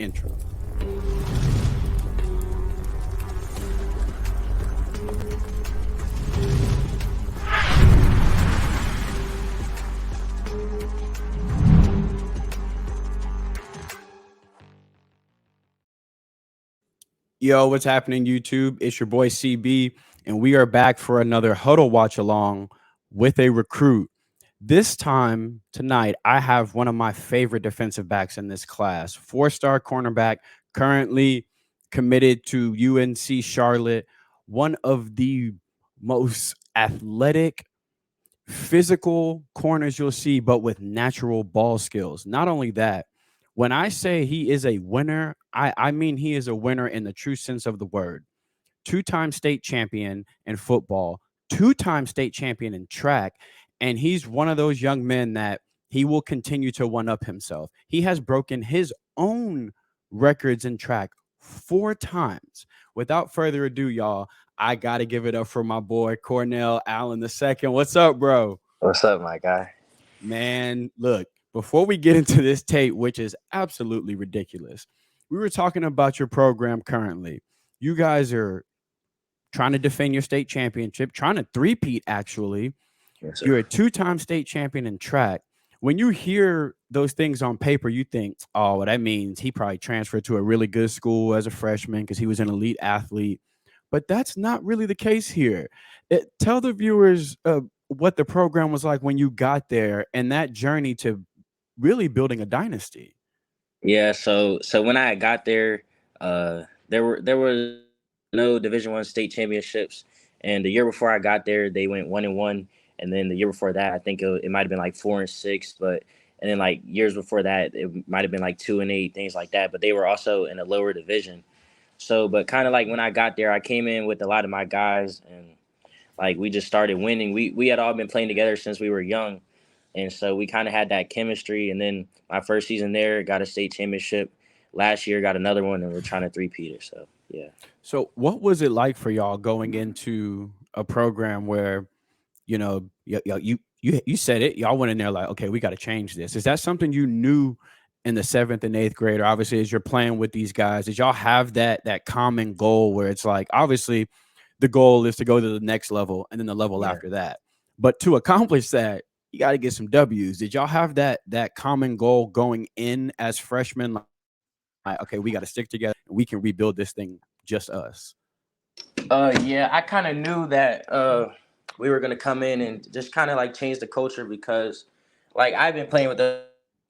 intro. Yo, what's happening, YouTube? It's your boy CB, and we are back for another huddle watch along with a recruit. This time tonight, I have one of my favorite defensive backs in this class, four-star cornerback, currently committed to UNC Charlotte, one of the most athletic, physical corners you'll see, but with natural ball skills. Not only that, when I say he is a winner, I mean he is a winner in the true sense of the word. Two-time state champion in football, two-time state champion in track, and he's one of those young men that he will continue to one up himself. He has broken his own records in track 4 times. Without further ado, y'all, I got to give it up for my boy Cornell Allen II. What's up, bro? What's up, my guy? Man, look, before we get into this tape, which is absolutely ridiculous, we were talking about your program currently. You guys are trying to defend your state championship, trying to three-peat, actually. Yes, sir. You're a two-time state champion in track. When you hear those things on paper, you think, oh, well, that means he probably transferred to a really good school as a freshman because he was an elite athlete. But that's not really the case here. Tell the viewers what the program was like when you got there and that journey to really building a dynasty. Yeah, so when I got there, there was no Division I state championships, and the year before I got there, they went 1-1, and then the year before that, I think it might have been like 4-6, but and then like years before that, it might have been like 2-8, things like that. But they were also in a lower division. So, but kind of like when I got there, I came in with a lot of my guys, and like we just started winning. We had all been playing together since we were young. And so we kind of had that chemistry. And then my first season there, got a state championship. Last year, got another one, and we're trying to three-peat it. So, yeah. So what was it like for y'all going into a program where, you said it, y'all went in there like, okay, we got to change this. Is that something you knew in the 7th and 8th grade? Or obviously, as you're playing with these guys, did y'all have that common goal where it's like, obviously, the goal is to go to the next level and then the level Yeah. after that. But to accomplish that, you got to get some W's. Did y'all have that common goal going in as freshmen? Like, okay, we got to stick together. We can rebuild this thing, just us. Yeah, I kind of knew that we were gonna come in and just kind of like change the culture because, like, I've been playing with the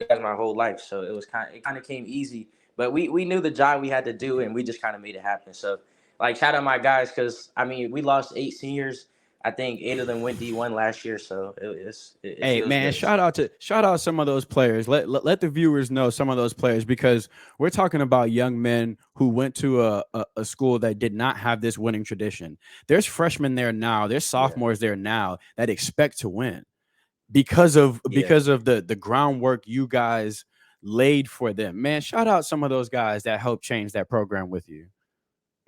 guys my whole life, so it kind of came easy. But we knew the job we had to do, and we just kind of made it happen. So, like, shout out my guys because I mean we lost 8 seniors. I think 8 of them went D1 last year, so it Hey feels man, good. So, shout out some of those players. Let the viewers know some of those players because we're talking about young men who went to a school that did not have this winning tradition. There's freshmen there now, there's yeah, sophomores there now that expect to win because of yeah. the groundwork you guys laid for them. Man, shout out some of those guys that helped change that program with you.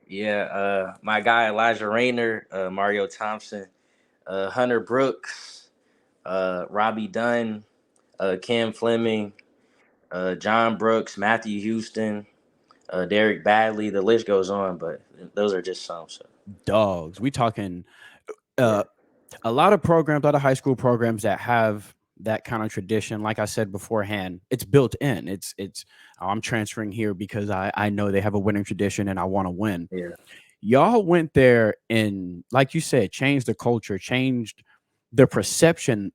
Yeah, my guy Elijah Rayner, Mario Thompson, Hunter Brooks, Robbie Dunn, Cam Fleming, John Brooks, Matthew Houston, Derek Badley. The list goes on, but those are just some. So Dogs. We talking yeah, uh a lot of programs, a lot of high school programs that have that kind of tradition, like I said beforehand, it's built in. It's oh, I'm transferring here because I know they have a winning tradition and I want to win. yeah, Y'all went there and, like you said, changed the culture, changed the perception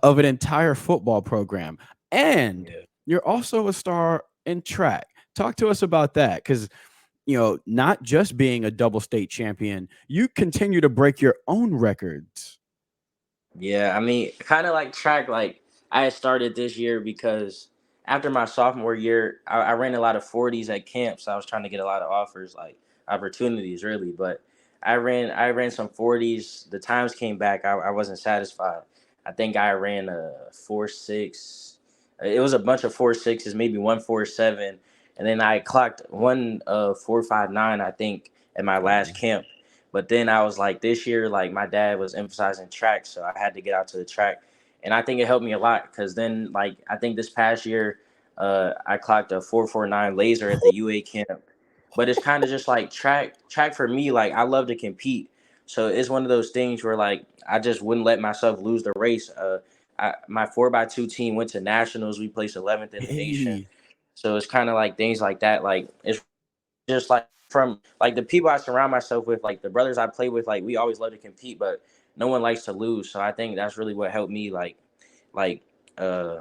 of an entire football program. And yeah. you're also a star in track. Talk to us about that because not just being a double state champion, you continue to break your own records. Yeah, I mean, kind of like track. Like I had started this year because after my sophomore year, I ran a lot of 40s at camps. I was trying to get a lot of offers, like opportunities, really. But I ran some 40s. The times came back. I wasn't satisfied. I think I ran a 4.6. It was a bunch of 4.6s, maybe 1.47, and then I clocked 1.459. I think at my last Dang. camp. But then I was like, this year, like my dad was emphasizing track, so I had to get out to the track, and I think it helped me a lot because then, like, I think this past year, I clocked a 4.49 laser at the UA camp. But it's kind of just like track for me. Like I love to compete, so it's one of those things where like I just wouldn't let myself lose the race. My 4x2 team went to nationals. We placed 11th in the nation. Hey, So it's kind of like things like that. Like it's just like from like the people I surround myself with, like the brothers I play with, like we always love to compete, but no one likes to lose. So I think that's really what helped me like uh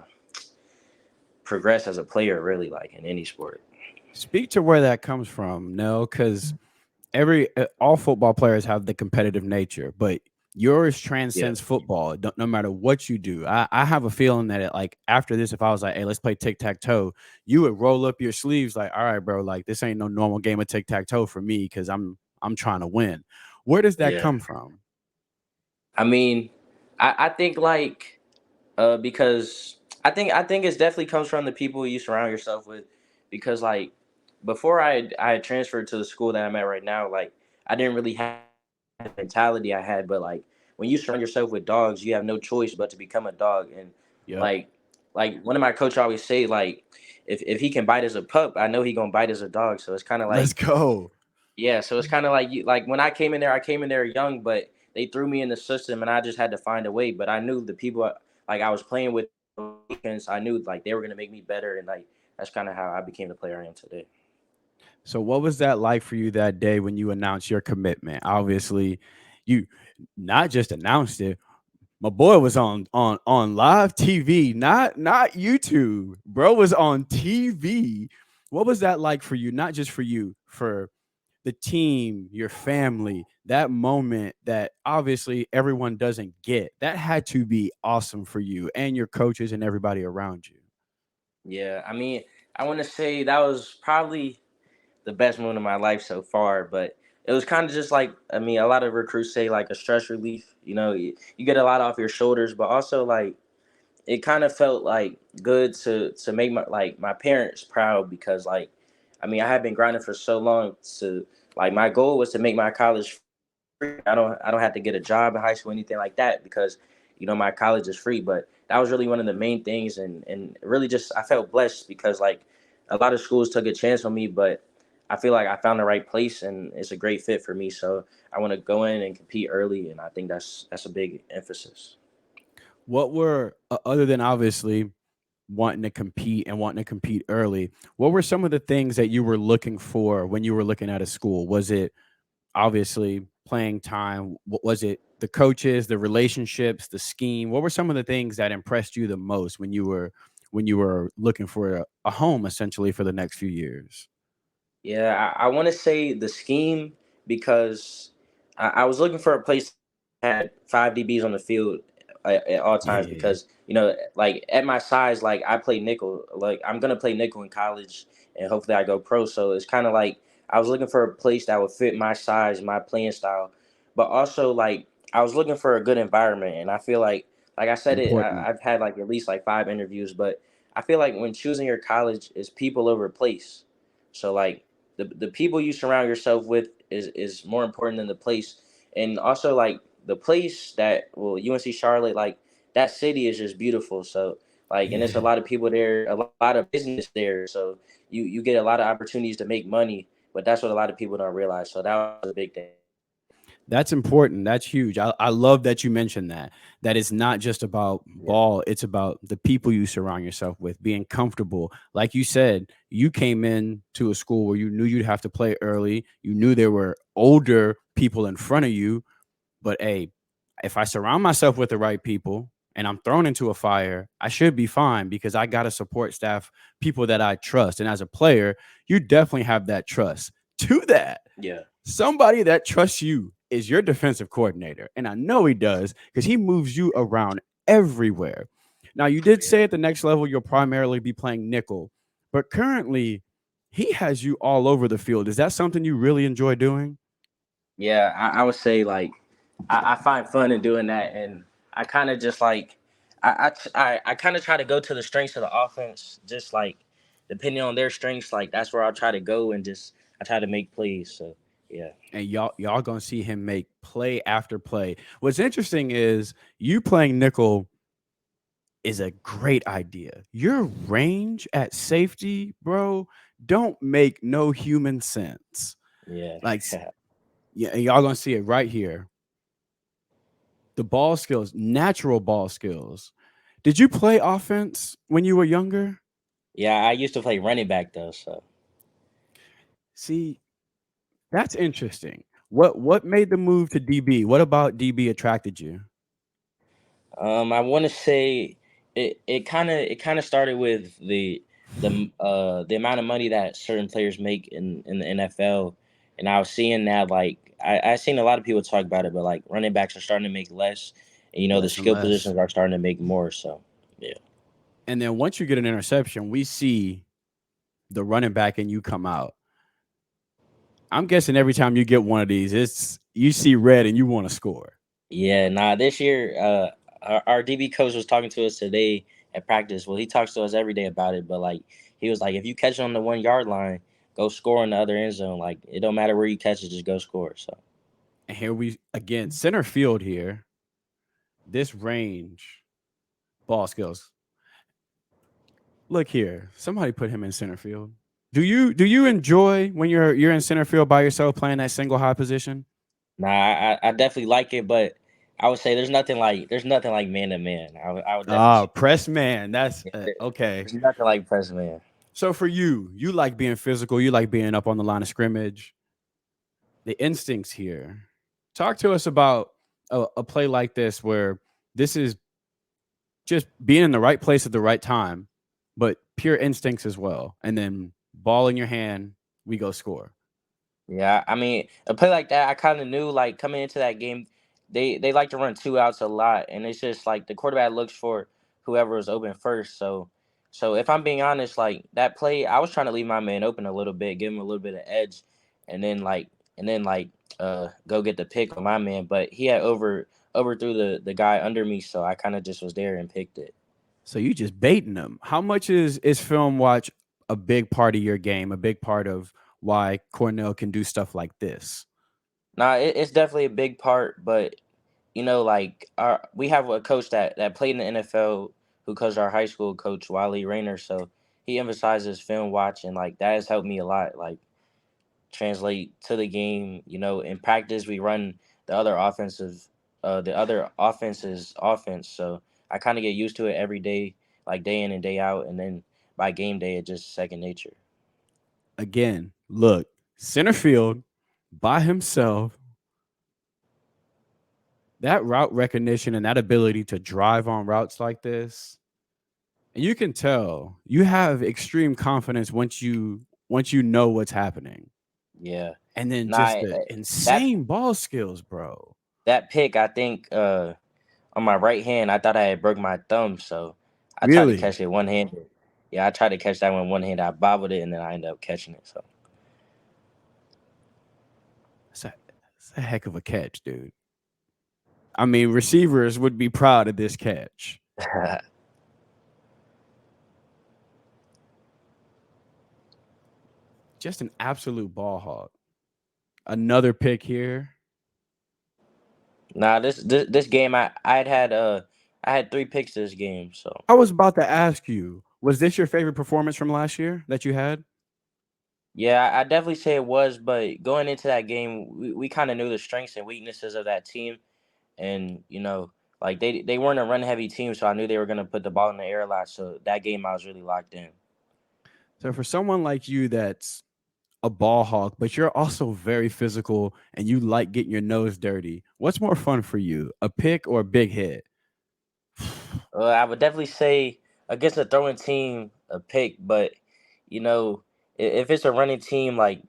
progress as a player, really, like in any sport. speak to where that comes from, no, because all football players have the competitive nature, but yours Yeah, transcends football. No matter what you do, I have a feeling that like after this, if I was like, "Hey, let's play tic tac toe," you would roll up your sleeves like, "All right, bro, like this ain't no normal game of tic tac toe for me because I'm trying to win." Where does that yeah. come from? I mean, I think like because I think it definitely comes from the people you surround yourself with. Because like before I had transferred to the school that I'm at right now, like I didn't really have the mentality I had. But like when you surround yourself with dogs, you have no choice but to become a dog. And Yep. like like one of my coach always say, like if he can bite as a pup, I know he gonna bite as a dog. So it's kind of Let's like, go. yeah, so it's kind of like you, like when I came in there, I came in there young, but they threw me in the system, and I just had to find a way. But I knew the people like I was playing with defense, I knew like they were gonna make me better, and like that's kind of how I became the player I am today. So what was that like for you that day when you announced your commitment? Obviously, you not just announced it. My boy was on live TV, not YouTube. Bro was on TV. What was that like for you? Not just for you, for the team, your family, that moment that obviously everyone doesn't get. That had to be awesome for you and your coaches and everybody around you. Yeah, I mean, I want to say that was probably the best moment of my life so far, but it was kind of just like, I mean, a lot of recruits say like a stress relief. You get a lot off your shoulders, but also like it kind of felt like good to make my parents proud. Because like I mean I had been grinding for so long. To like my goal was to make my college free. I don't have to get a job in high school, anything like that, because my college is free. But that was really one of the main things. And really just I felt blessed because like a lot of schools took a chance on me, but I feel like I found the right place and it's a great fit for me. So I want to go in and compete early, and I think that's a big emphasis. What were other than obviously wanting to compete and wanting to compete early, what were some of the things that you were looking for when you were looking at a school? Was it obviously playing time? Was it the coaches, the relationships, the scheme? What were some of the things that impressed you the most when you were looking for a home essentially for the next few years? Yeah, I want to say the scheme, because I was looking for a place that had five DBs on the field at all times. Yeah, Because like at my size, like I play nickel. Like I'm gonna play nickel in college, and hopefully I go pro. So it's kind of like I was looking for a place that would fit my size, my playing style, but also like I was looking for a good environment. And I feel like I said it, important. I've had like at least like five interviews, but I feel like when choosing your college is people over place. So like the people you surround yourself with is more important than the place. And also like the place that, well, UNC Charlotte, like that city is just beautiful. So like, and it's a Yeah. lot of people there, a lot of business there. So you get a lot of opportunities to make money, but that's what a lot of people don't realize. So that was a big thing. That's important. That's huge. I love that you mentioned that. That it's not just about Yeah, ball, it's about the people you surround yourself with, being comfortable. Like you said, you came in to a school where you knew you'd have to play early. You knew there were older people in front of you, but hey, if I surround myself with the right people and I'm thrown into a fire, I should be fine because I got a support staff, people that I trust. And as a player, you definitely have that trust. To that, yeah, somebody that trusts you is your defensive coordinator. And I know he does because he moves you around everywhere. Now, you did yeah. say at the next level, you'll primarily be playing nickel, but currently, he has you all over the field. Is that something you really enjoy doing? Yeah, I would say like I find fun in doing that. And I kind of just like I kind of try to go to the strengths of the offense, just like depending on their strengths, like that's where I'll try to go, and just I try to make plays. So yeah, And y'all gonna see him make play after play. What's interesting is you playing nickel is a great idea. Your range at safety, bro, don't make no human sense. Yeah. Like, yeah, and y'all gonna see it right here. The ball skills, natural ball skills. Did you play offense when you were younger? Yeah, I used to play running back though, so See, that's interesting. What made the move to DB? What about DB attracted you? I want to say it kind of started with the amount of money that certain players make in the NFL, and I was seeing that like I seen a lot of people talk about it, but like running backs are starting to make less, and the Less and skill less. positions are starting to make more. So yeah, And then once you get an interception, we see the running back and you come out. I'm guessing every time you get one of these, it's you see red and you want to score. yeah. Nah, this year our DB coach was talking to us today at practice. Well, he talks to us every day about it, but like he was like, if you catch it on the 1 yard line, go score in the other end zone. Like it don't matter where you catch it, just go score. So. And here we again, center field here. This range, ball skills. Look here. Somebody put him in center field. Do you enjoy when you're in center field by yourself playing that single high position? Nah, I definitely like it, but I would say there's nothing like man to man. I would definitely Ah, say press man. That's okay. there's nothing like press man. So for you, you like being physical. You like being up on the line of scrimmage. The instincts here. Talk to us about a play like this where this is just being in the right place at the right time, but pure instincts as well. And then ball in your hand, we go score. Yeah, I mean a play like that, I kind of knew like coming into that game, they like to run two outs a lot, and it's just like the quarterback looks for whoever is open first. So if I'm being honest, like that play, I was trying to leave my man open a little bit, give him a little bit of edge, and then go get the pick on my man, but he had overthrew the guy under me, so I kind of just was there and picked it. So you just baiting them. How much is film watch a big part of your game? A big part of why Cornell can do stuff like this? Nah, it's definitely a big part, but like we have a coach that played in the NFL who coached our high school coach Wiley Rayner, so he emphasizes film watch, and like that has helped me a lot. Like translate to the game. In practice we run the other offense's offense, so I kind of get used to it every day, like day in and day out, and then by game day it's just second nature. Again, look, center field by himself. That route recognition and that ability to drive on routes like this, and you can tell you have extreme confidence once you know what's happening. Yeah, And then just nah, the that insane ball skills, bro. that pick, I think on my right hand, I thought I had broke my thumb, so I tried to Really, catch it one handed. Yeah, I tried to catch that one handed. I bobbled it, and then I ended up catching it. So it's a heck of a catch, dude. I mean, receivers would be proud of this catch. Just an absolute ball hog. Another pick here. nah, this game, I had 3 picks this game. So I was about to ask you, was this your favorite performance from last year that you had? yeah, I definitely say it was. But going into that game, we kind of knew the strengths and weaknesses of that team, and like they weren't a run heavy team, so I knew they were gonna put the ball in the air a lot. So that game, I was really locked in. So for someone like you that's a ball hawk, but you're also very physical and you like getting your nose dirty, what's more fun for you, a pick or a big hit? I would definitely say against a throwing team a pick, but if it's a running team, like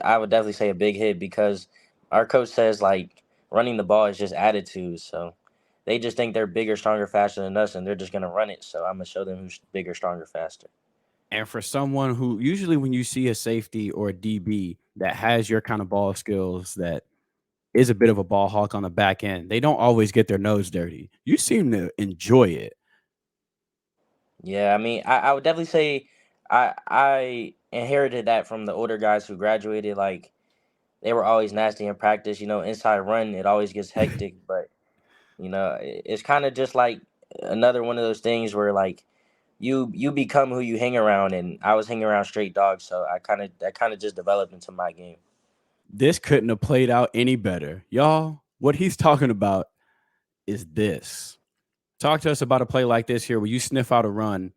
I would definitely say a big hit because our coach says like running the ball is just attitude. So they just think they're bigger, stronger, faster than us, and they're just gonna run it. So I'm gonna show them who's bigger, stronger, faster. And for someone who usually when you see a safety or a DB that has your kind of ball skills that is a bit of a ball hawk on the back end, they don't always get their nose dirty. You seem to enjoy it. Yeah, I mean, I would definitely say I inherited that from the older guys who graduated. Like they were always nasty in practice. Inside run it always gets hectic, but it's kind of just like another one of those things where like you become who you hang around, and I was hanging around straight dogs, so that kind of just developed into my game. This couldn't have played out any better. Y'all, what he's talking about is this. Talk to us about a play like this here where you sniff out a run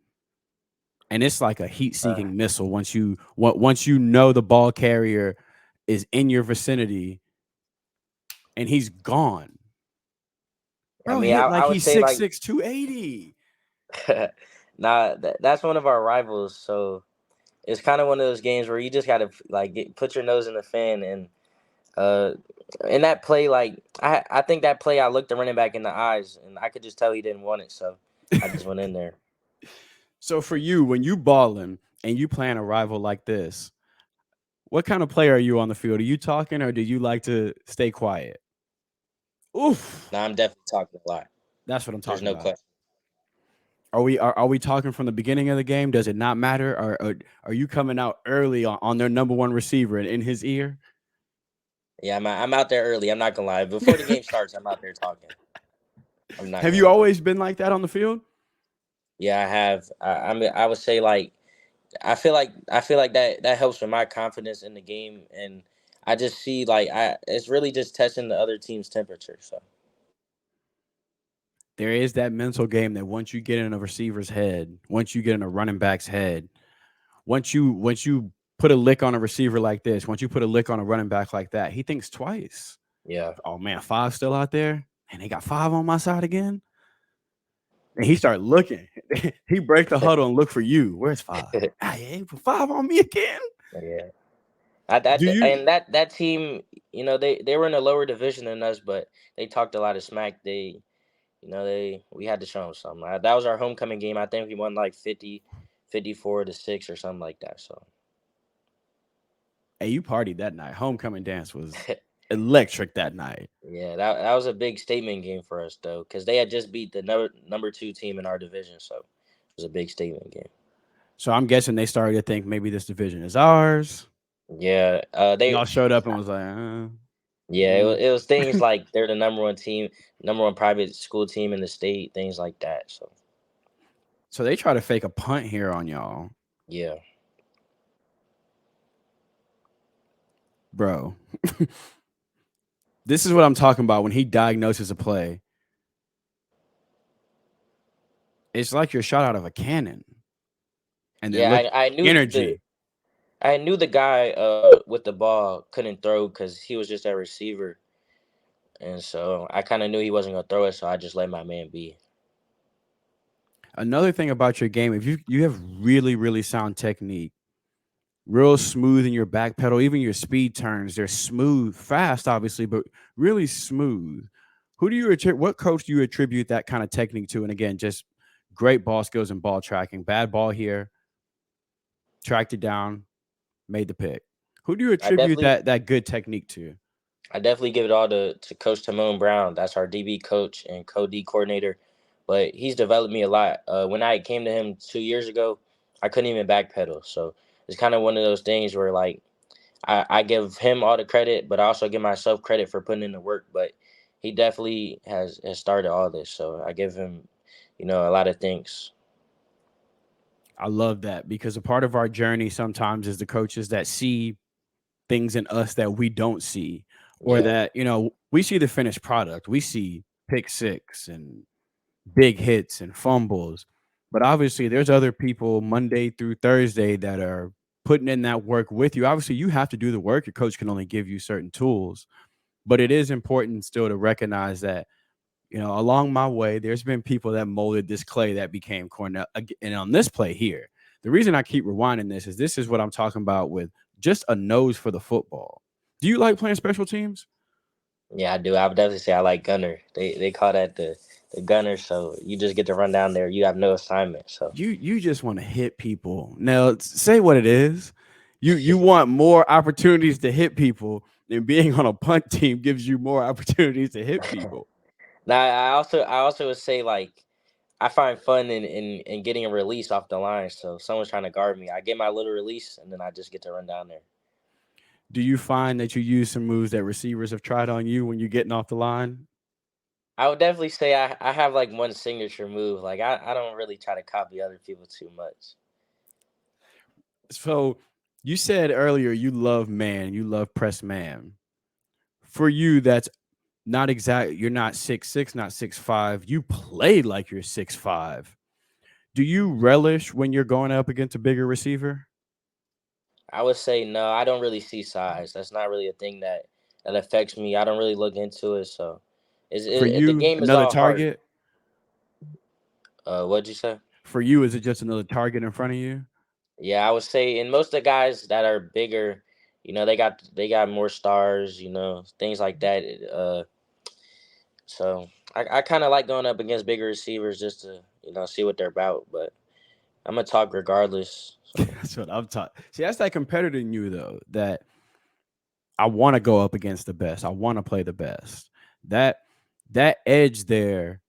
and it's like a Uh, heat-seeking missile once you know the ball carrier is in your vicinity and he's gone. I Bro mean, hit like I would he's say like 6'6", 280. nah, that's one of our rivals, so it's kind of one of those games where you just gotta like put your nose in the fan. And uh in that play, like I think that play I looked the running back in the eyes and I could just tell he didn't want it, so I just went in there. So for you, when you balling and you playing a rival like this, what kind of player are you on the field? Are you talking or do you like to stay quiet? Oof. Now I'm definitely talking a lot. That's what I'm There's talking no about. question. Are we talking from the beginning of the game? Does it not matter? Or are you coming out early on their number one receiver and in his ear? Yeah, I'm out there early. I'm not gonna lie. Before the game starts, I'm out there talking. I'm not Have gonna you lie. always been like that on the field? Yeah, I have. I mean, I would say like I feel like that helps with my confidence in the game, and I just see like I it's really just testing the other team's temperature. So There is that mental game that once you get in a receiver's head, once you get in a running back's head, once you put a lick on a receiver like this, once you put a lick on a running back like that, he thinks twice. yeah, Oh man, five still out there, and they got five on my side again. And he started looking. He break the huddle and look for you. Where's five? Ah, he ain't put five on me again. yeah. Do you? And that team, they were in a lower division than us, but they talked a lot of smack. We had to show them something. That was our homecoming game. I think we won like 54-6 or something like that. So Hey, you partied that night. Homecoming dance was electric that night. yeah, that was a big statement game for us though, because they had just beat the number two team in our division. So it was a big statement game. So I'm guessing they started to think maybe this division is ours. Yeah, Y'all showed up and was like, yeah, it was, mm. it was things like they're the number one team, number one private school team in the state, things like that. So So they try to fake a punt here on y'all, yeah, bro. This is what I'm talking about when he diagnoses a play. It's like you're shot out of a cannon. And then yeah, look, energy. I knew the guy with the ball couldn't throw because he was just a receiver, and so I kind of knew he wasn't gonna throw it, so I just let my man be. Another thing about your game, if you have really really sound technique, real smooth in your back pedal, even your speed turns, they're smooth, fast obviously, but really smooth. Who do you what coach do you attribute that kind of technique to? And again, just great ball skills and ball tracking. Bad ball here, tracked it down, made the pick. Who do you I attribute definitely that good technique to? I definitely give it all to Coach Timon Brown. That's our DB coach and co-D coordinator. But he's developed me a lot. When I came to him 2 years ago, I couldn't even backpedal. So it's kind of one of those things where like I give him all the credit, but I also give myself credit for putting in the work. But he definitely has started all this. So I give him, a lot of thanks. I love that because a part of our journey sometimes is the coaches that see things in us that we don't see, or Yeah. that, we see the finished product. We see pick six and big hits and fumbles. But obviously, there's other people Monday through Thursday that are putting in that work with you. Obviously, you have to do the work. Your coach can only give you certain tools, but it is important still to recognize that, along my way, there's been people that molded this clay that became Cornell. And on this play here, the reason I keep rewinding this is what I'm talking about with just a nose for the football. Do you like playing special teams? Yeah, I do. I would definitely say I like gunner. They call that the gunner. So you just get to run down there. You have no assignment. So You just want to hit people. Now, say what it is. You want more opportunities to hit people, and being on a punt team gives you more opportunities to hit people. now I also would say like I find fun in getting a release off the line. So if someone's trying to guard me, I get my little release and then I just get to run down there. Do you find that you use some moves that receivers have tried on you when you're getting off the line? I would definitely say I have like one signature move. Like I don't really try to copy other people too much. So you said earlier you love man, you love press man. For you, that's not exact. You're not 6'6", not 6'5". You play like you're 6'5". Do you relish when you're going up against a bigger receiver? I would say no. I don't really see size. That's not really a thing that affects me. I don't really look into it. So, For the you, game is another all heart. target. What'd you say? For you, is it just another target in front of you? Yeah, I would say, and most of the guys that are bigger, they got more stars, things like that. So I kind of like going up against bigger receivers just to see what they're about. But I'm gonna talk regardless. So That's what I'm talking. See, that's that competitor in you though. That I want to go up against the best. I want to play the best. That that edge there.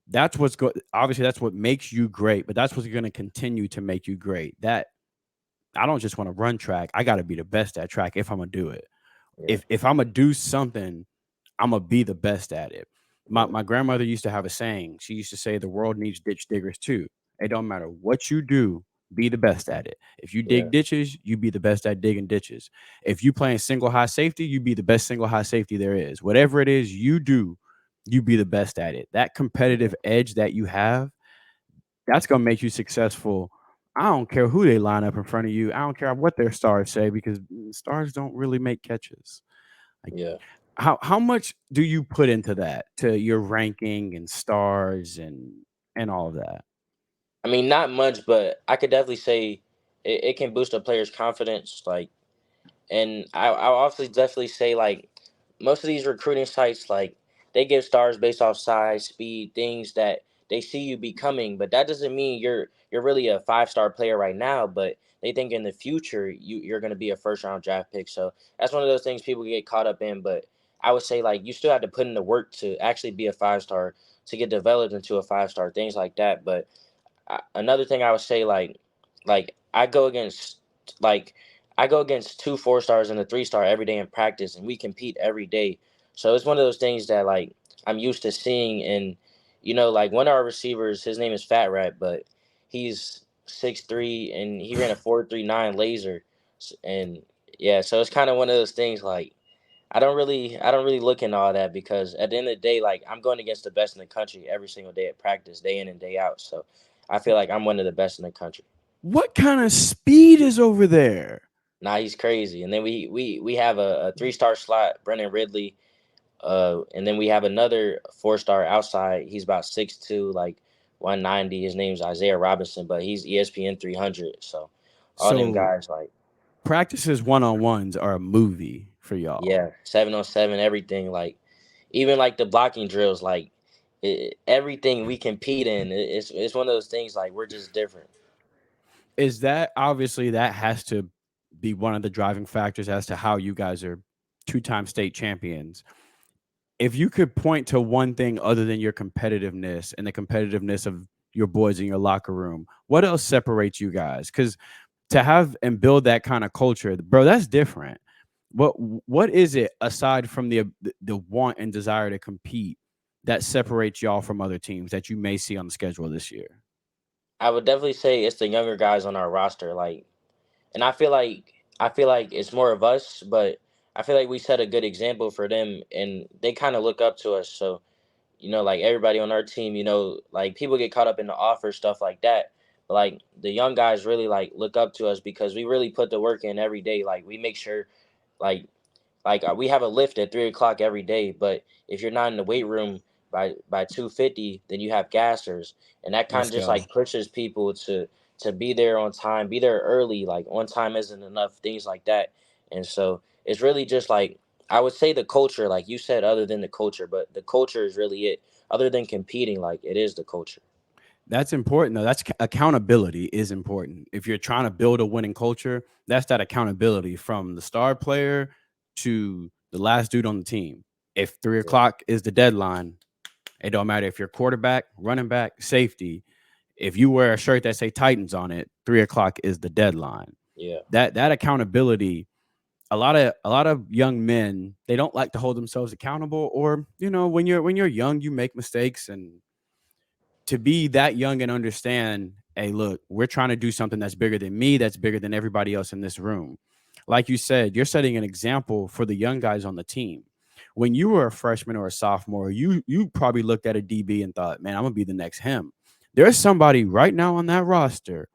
That's what's good. Obviously, that's what makes you great. But that's what's going to continue to make you great. That I don't just want to run track. I got to be the best at track if I'm gonna do it. yeah, If I'm gonna do something, I'm gonna be the best at it. My yeah, my grandmother used to have a saying. She used to say the world needs ditch diggers too. It don't matter what you do, be the best at it. If you yeah, dig ditches, you be the best at digging ditches. If you playing single high safety, you be the best single high safety there is. Whatever it is you do, you be the best at it. That yeah, competitive edge that you have, that's gonna make you successful. I don't care who they line up in front of you. I don't care what their stars say because stars don't really make catches. Like yeah. how much do you put into that to your ranking and stars and all of that? I mean, not much, but I could definitely say it can boost a player's confidence. Like, and I'll also definitely say like most of these recruiting sites like they give stars based off size, speed, things that they see you becoming, but that doesn't mean you're really a 5-star player right now. But they think in the future you're going to be a first round draft pick. So that's one of those things people get caught up in. But I would say like you still have to put in the work to actually be a 5-star, to get developed into a 5-star, things like that. But another thing I would say, like like I go against 2 4 stars and a 3-star every day in practice, and we compete every day. So it's one of those things that like I'm used to seeing, and like one of our receivers, his name is Fat Rat, but he's 6'3" and he ran a 4.39 laser, and yeah, so it's kind of one of those things like. I don't really look into all that because at the end of the day, like I'm going against the best in the country every single day at practice, day in and day out. So I feel like I'm one of the best in the country. What kind of speed is over there? Nah, he's crazy. And then we have a 3-star slot, Brennan Ridley. And then we have another 4-star outside. He's about 6'2", like 190. His name's Isaiah Robinson, but he's ESPN 300. So all them So guys, like, practices one-on-ones are a movie for y'all. yeah, 7 on 7, everything. Like even like the blocking drills, like everything we compete in. It's one of those things like we're just different. Is that obviously that has to be one of the driving factors as to how you guys are two-time state champions. If you could point to one thing other than your competitiveness and the competitiveness of your boys in your locker room, what else separates you guys? Because to have and build that kind of culture, bro, that's different. What what is it aside from the want and desire to compete that separates y'all from other teams that you may see on the schedule this year? I would definitely say it's the younger guys on our roster, like, and I feel like it's more of us, but I feel like we set a good example for them, and they kind of look up to us. So like everybody on our team, like people get caught up in the offer stuff like that, but like the young guys really like look up to us because we really put the work in every day. Like we make sure, like we have a lift at 3 o'clock every day, but if you're not in the weight room by 2:50, then you have gassers, and that kind Let's of just go. like pushes people to be there on time, be there early. Like on time isn't enough, things like that, and so it's really just like I would say the culture, like you said, other than the culture, but the culture is really it. Other than competing, like it is the culture. That's important though. That's accountability is important. If you're trying to build a winning culture, that's that accountability from the star player to the last dude on the team. If three Yeah, o'clock is the deadline, it don't matter if you're quarterback, running back, safety. If you wear a shirt that say Titans on it, 3 o'clock is the deadline. yeah, That accountability a lot of young men, they don't like to hold themselves accountable, or when you're young, you make mistakes. And to be that young and understand, hey, look, we're trying to do something that's bigger than me, that's bigger than everybody else in this room. Like you said, you're setting an example for the young guys on the team. When you were a freshman or a sophomore, you probably looked at a DB and thought, man, I'm gonna be the next him. There's somebody right now on that roster,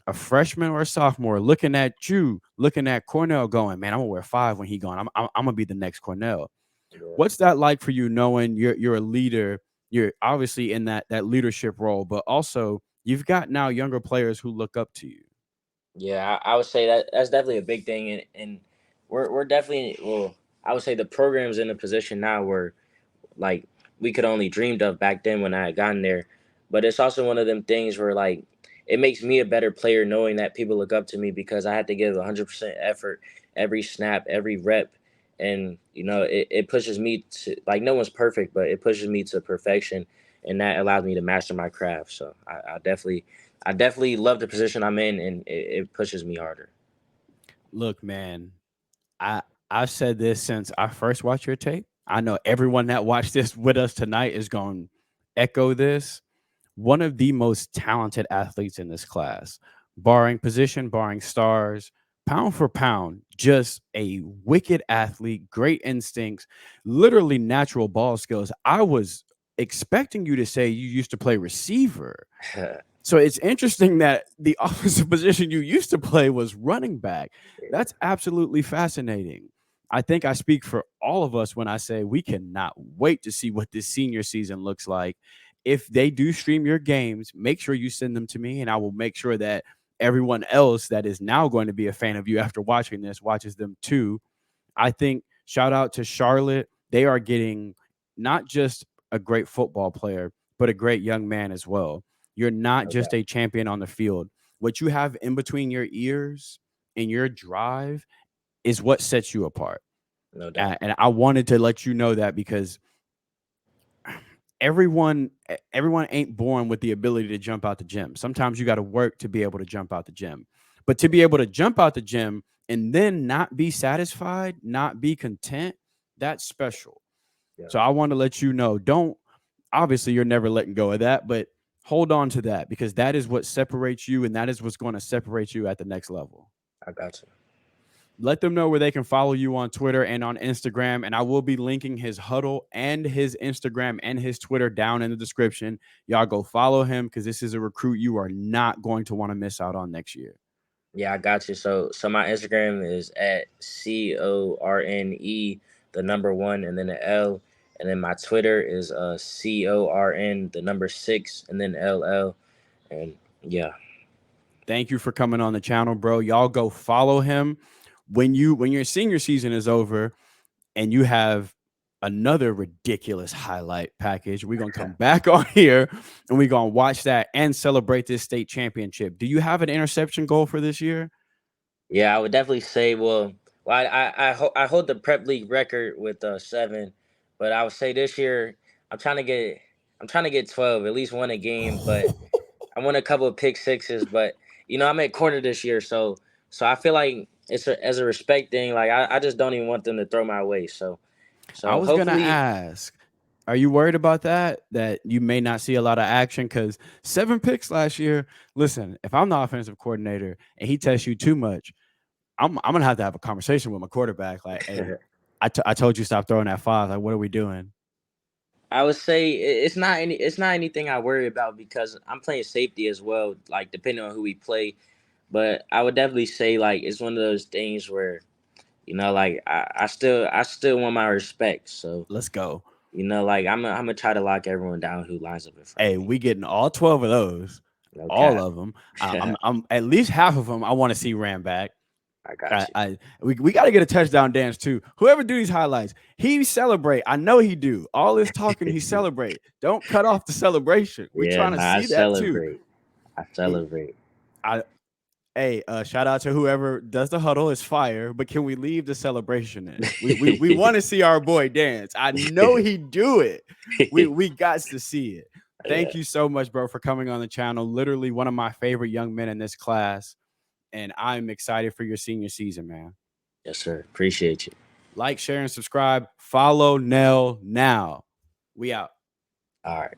a freshman or a sophomore, looking at you, looking at Cornell, going, man, I'm gonna wear 5 when he gone. I'm gonna be the next Cornell. Yeah. What's that like for you, knowing you're a leader? You're obviously in that leadership role, but also you've got now younger players who look up to you. Yeah, I would say that that's definitely a big thing, and we're definitely, well, I would say the program's in a position now where, like, we could only dreamed of back then when I had gotten there. But it's also one of them things where, like, it makes me a better player knowing that people look up to me because I had to give 100% effort every snap, every rep. And, it pushes me to, like, no one's perfect, but it pushes me to perfection. And that allows me to master my craft. So I definitely love the position I'm in, and it pushes me harder. Look, man, I I've said this since I first watched your tape. I know everyone that watched this with us tonight is going to echo this. One of the most talented athletes in this class, barring position, barring stars, pound for pound, just a wicked athlete, great instincts, literally natural ball skills. I was expecting you to say you used to play receiver. So it's interesting that the offensive position you used to play was running back. That's absolutely fascinating. I think I speak for all of us when I say we cannot wait to see what this senior season looks like. If they do stream your games, make sure you send them to me, and I will make sure that everyone else that is now going to be a fan of you after watching this watches them too. I think shout out to Charlotte. They are getting not just a great football player, but a great young man as well. You're not No just doubt. a champion on the field. What you have in between your ears and your drive is what sets you apart. No doubt. And I wanted to let you know that because everyone ain't born with the ability to jump out the gym. Sometimes you got to work to be able to jump out the gym. But to be able to jump out the gym and then not be satisfied, not be content, that's special. Yeah, So I want to let you know, don't, obviously you're never letting go of that, but hold on to that because that is what separates you and that is what's going to separate you at the next level. I got you. Let them know where they can follow you on Twitter and on Instagram. And I will be linking his huddle and his Instagram and his Twitter down in the description. Y'all go follow him because this is a recruit you are not going to want to miss out on next year. Yeah, I got you. So my Instagram is at CORNE, the number one, and then the L. And then my Twitter is CORN, the number six, and then LL. And yeah. Thank you for coming on the channel, bro. Y'all go follow him. When your senior season is over and you have another ridiculous highlight package, we're gonna come back on here and we're gonna watch that and celebrate this state championship. Do you have an interception goal for this year? Yeah, I would definitely say, well, I hold the prep league record with 7, but I would say this year I'm trying to get I'm trying to get 12, at least one a game, but I won a couple of pick sixes, but I'm at corner this year, so I feel like it's as a respect thing. Like I just don't even want them to throw my way. So I so was gonna hopefully, ask, are you worried about that? That you may not see a lot of action? Because 7 picks last year. Listen, if I'm the offensive coordinator and he tests you too much, I'm gonna have to have a conversation with my quarterback. Like, hey, I told you stop throwing that 5. Like, what are we doing? I would say it's not anything I worry about because I'm playing safety as well. Like depending on who we play, but I would definitely say like it's one of those things where like I still want my respect. So Let's go. like I'm gonna try to lock everyone down who lines up in front of Hey, me. we getting all 12 of those, No all cap. of them. I'm at least half of them. I want to see ran back. I got you. We got to get a touchdown dance too. Whoever do these highlights, he celebrate. I know he do. All this talking, he celebrate. Don't cut off the celebration. We Yeah, trying to nah, I see that too. celebrate. I He, celebrate. I, hey, shout out to whoever does the huddle. Is fire. But can we leave the celebration in? We want to see our boy dance. I know he do it. We got to see it. Yeah. Thank you so much, bro, for coming on the channel. Literally one of my favorite young men in this class, and I'm excited for your senior season, man. Yes, sir. Appreciate you. Like, share, and subscribe. Follow Nell now. We out. All right.